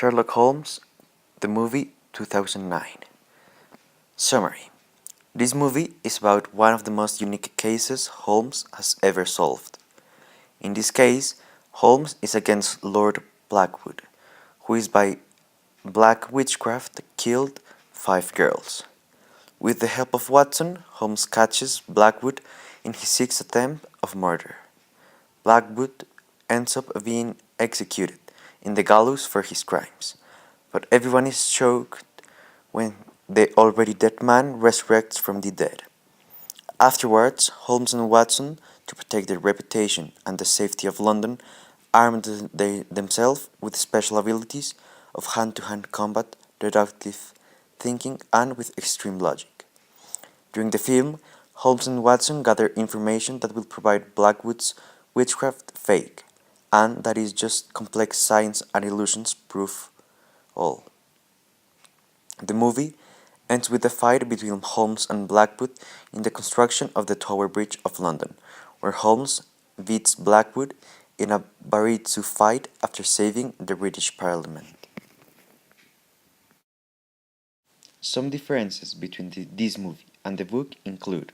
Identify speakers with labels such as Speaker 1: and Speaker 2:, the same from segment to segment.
Speaker 1: Sherlock Holmes, the movie 2009. Summary. This movie is about one of the most unique cases Holmes has ever solved. In this case, Holmes is against Lord Blackwood, who is by black witchcraft killed 5 girls. With the help of Watson, Holmes catches Blackwood in his sixth attempt of murder. Blackwood ends up being executed in the gallows for his crimes, but everyone is shocked when the already dead man resurrects from the dead. Afterwards, Holmes and Watson, to protect their reputation and the safety of London, armed themselves with special abilities of hand-to-hand combat, deductive thinking, and with extreme logic. During the film, Holmes and Watson gather information that will provide Blackwood's witchcraft fake, and that is just complex science and illusions prove all. The movie ends with a fight between Holmes and Blackwood in the construction of the Tower Bridge of London, where Holmes beats Blackwood in a Baritsu fight after saving the British Parliament. Some differences between this movie and the book include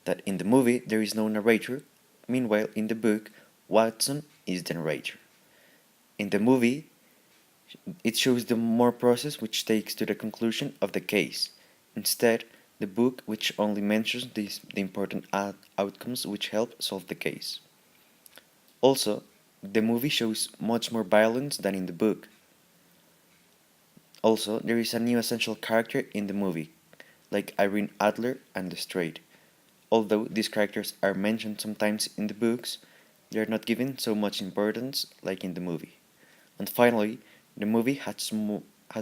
Speaker 1: that in the movie there is no narrator, meanwhile in the book Watson is the narrator. In the movie, it shows the more process which takes to the conclusion of the case. Instead, the book which only mentions the important outcomes which help solve the case. Also, the movie shows much more violence than in the book. Also, there is a new essential character in the movie, like Irene Adler and the Straight. Although these characters are mentioned sometimes in the books, they are not given so much importance like in the movie. And finally, the movie has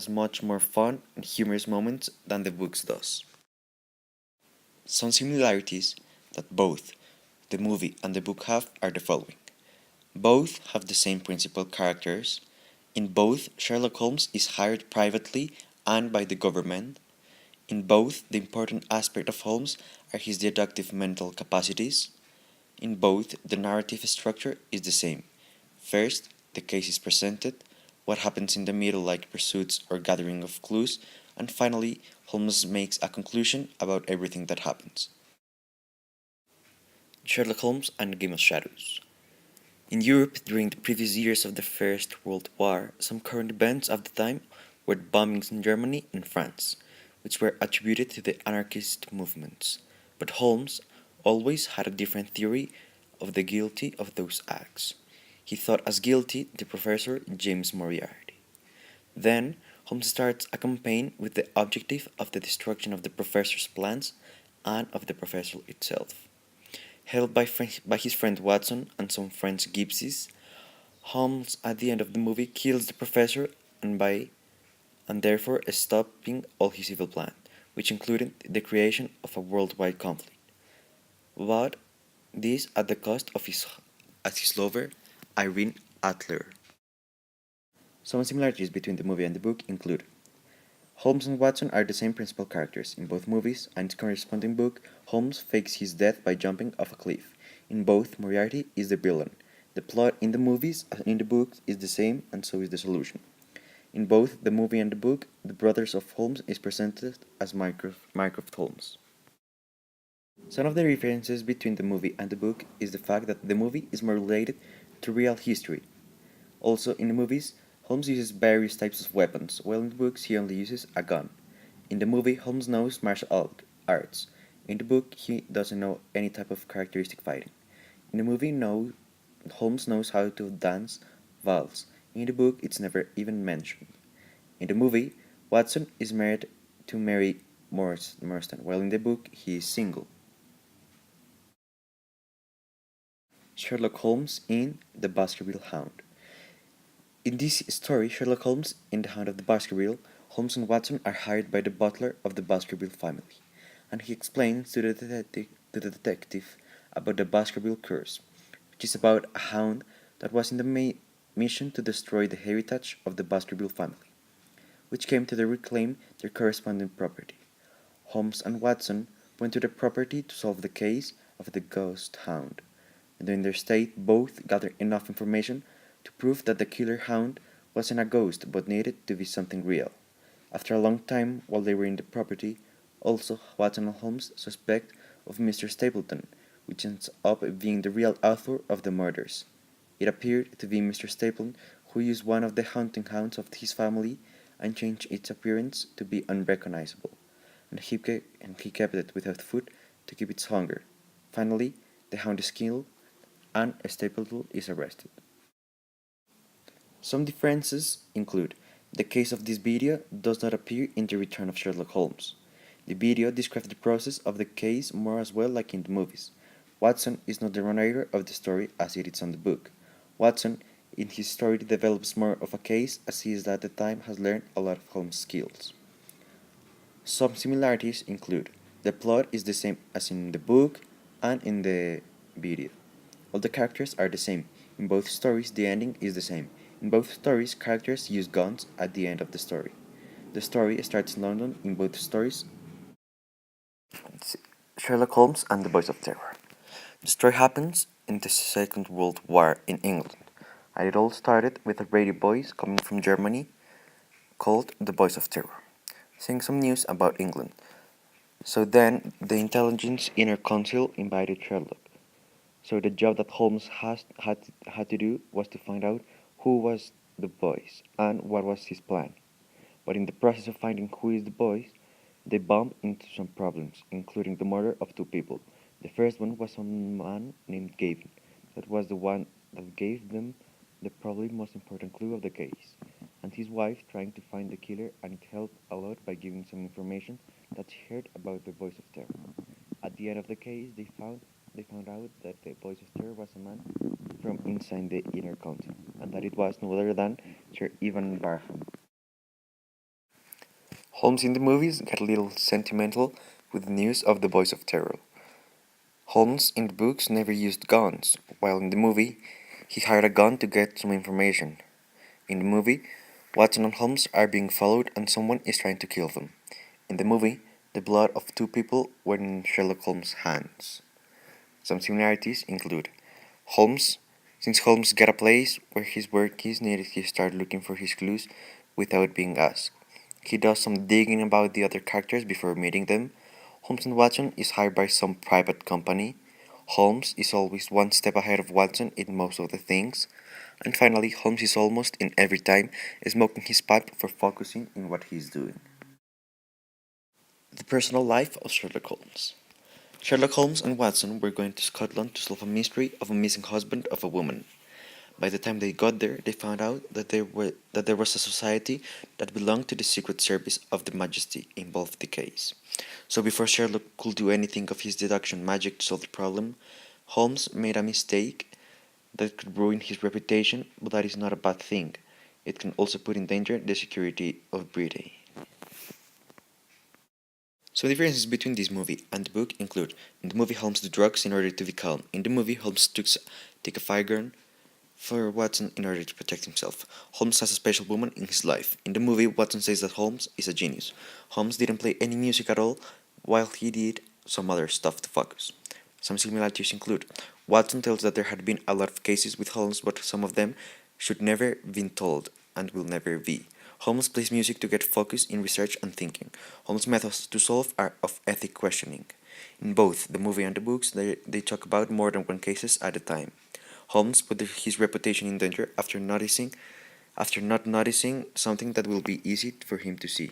Speaker 1: much more fun and humorous moments than the books does. Some similarities that both the movie and the book have are the following. Both have the same principal characters. In both, Sherlock Holmes is hired privately and by the government. In both, the important aspect of Holmes are his deductive mental capacities. In both, the narrative structure is the same. First, the case is presented, what happens in the middle like pursuits or gathering of clues, and finally, Holmes makes a conclusion about everything that happens. Sherlock Holmes and Game of Shadows. In Europe, during the previous years of the First World War, some current events of the time were bombings in Germany and France, which were attributed to the anarchist movements. But Holmes always had a different theory of the guilty of those acts. He thought as guilty the professor James Moriarty. Then, Holmes starts a campaign with the objective of the destruction of the professor's plans and of the professor itself. Helped by his friend Watson and some French gypsies, Holmes at the end of the movie kills the professor and therefore stopping all his evil plan, which included the creation of a worldwide conflict. But this at the cost of his lover, Irene Adler. Some similarities between the movie and the book include Holmes and Watson are the same principal characters in both movies, and its corresponding book, Holmes fakes his death by jumping off a cliff. In both, Moriarty is the villain. The plot in the movies and in the book is the same, and so is the solution. In both the movie and the book, the brothers of Holmes is presented as Mycroft Holmes. Some of the differences between the movie and the book is the fact that the movie is more related to real history. Also, in the movies, Holmes uses various types of weapons, while in the books he only uses a gun. In the movie, Holmes knows martial arts. In the book, he doesn't know any type of characteristic fighting. In the movie, Holmes knows how to dance valse. In the book, it's never even mentioned. In the movie, Watson is married to Mary Morstan, while in the book, he is single. Sherlock Holmes in The Baskerville Hound. In this story, Sherlock Holmes in The Hound of the Baskerville, Holmes and Watson are hired by the butler of the Baskerville family, and he explains to the detective about the Baskerville curse, which is about a hound that was in the mission to destroy the heritage of the Baskerville family, which came to reclaim their corresponding property. Holmes and Watson went to the property to solve the case of the ghost hound, and during their stay both gathered enough information to prove that the killer hound wasn't a ghost but needed to be something real. After a long time while they were in the property, also Watson and Holmes suspect of Mr. Stapleton, which ends up being the real author of the murders. It appeared to be Mr. Stapleton who used one of the hunting hounds of his family and changed its appearance to be unrecognizable, and he kept it without food to keep its hunger. Finally, the hound is killed and Stapleton is arrested. Some differences include the case of this video does not appear in The Return of Sherlock Holmes. The video describes the process of the case more as well like in the movies. Watson is not the narrator of the story as it is on the book. Watson, in his story, develops more of a case as he is at the time has learned a lot of Holmes' skills. Some similarities include the plot is the same as in the book and in the video. All the characters are the same. In both stories, the ending is the same. In both stories, characters use guns at the end of the story. The story starts in London in both stories. Sherlock Holmes and the Voice of Terror. The story happens in the Second World War in England, and it all started with a radio voice coming from Germany called the Voice of Terror, saying some news about England. So then, the intelligence inner council invited Sherlock. So the job that Holmes had to do was to find out who was the voice and what was his plan. But in the process of finding who is the voice, they bumped into some problems, including the murder of two people. The first one was a man named Gavin. That was the one that gave them the probably most important clue of the case, and his wife trying to find the killer, and it helped a lot by giving some information that she heard about the voice of terror. At the end of the case, they found out that the voice of terror was a man from inside the inner council, and that it was no other than Sir Ivan Barham. Holmes in the movies got a little sentimental with the news of the voice of terror. Holmes in the books never used guns, while in the movie, he hired a gun to get some information. In the movie, Watson and Holmes are being followed and someone is trying to kill them. In the movie, the blood of two people were in Sherlock Holmes' hands. Some similarities include Holmes, since Holmes got a place where his work is needed, he started looking for his clues without being asked. He does some digging about the other characters before meeting them. Holmes and Watson is hired by some private company. Holmes is always one step ahead of Watson in most of the things. And finally, Holmes is almost in every time smoking his pipe for focusing in what he's doing. The personal life of Sherlock Holmes. Sherlock Holmes and Watson were going to Scotland to solve a mystery of a missing husband of a woman. By the time they got there, they found out that there was a society that belonged to the Secret Service of the Majesty involved in the case. So before Sherlock could do anything of his deduction magic to solve the problem, Holmes made a mistake that could ruin his reputation, but that is not a bad thing. It can also put in danger the security of Britain. So differences between this movie and the book include: in the movie, Holmes do drugs in order to be calm. In the movie, Holmes take a fire gun for Watson in order to protect himself. Holmes has a special woman in his life. In the movie, Watson says that Holmes is a genius. Holmes didn't play any music at all, while he did some other stuff to focus. Some similarities include: Watson tells that there had been a lot of cases with Holmes, but some of them should never been told and will never be. Holmes plays music to get focus in research and thinking. Holmes' methods to solve are of ethic questioning. In both the movie and the books, they talk about more than one cases at a time. Holmes put his reputation in danger after not noticing something that will be easy for him to see.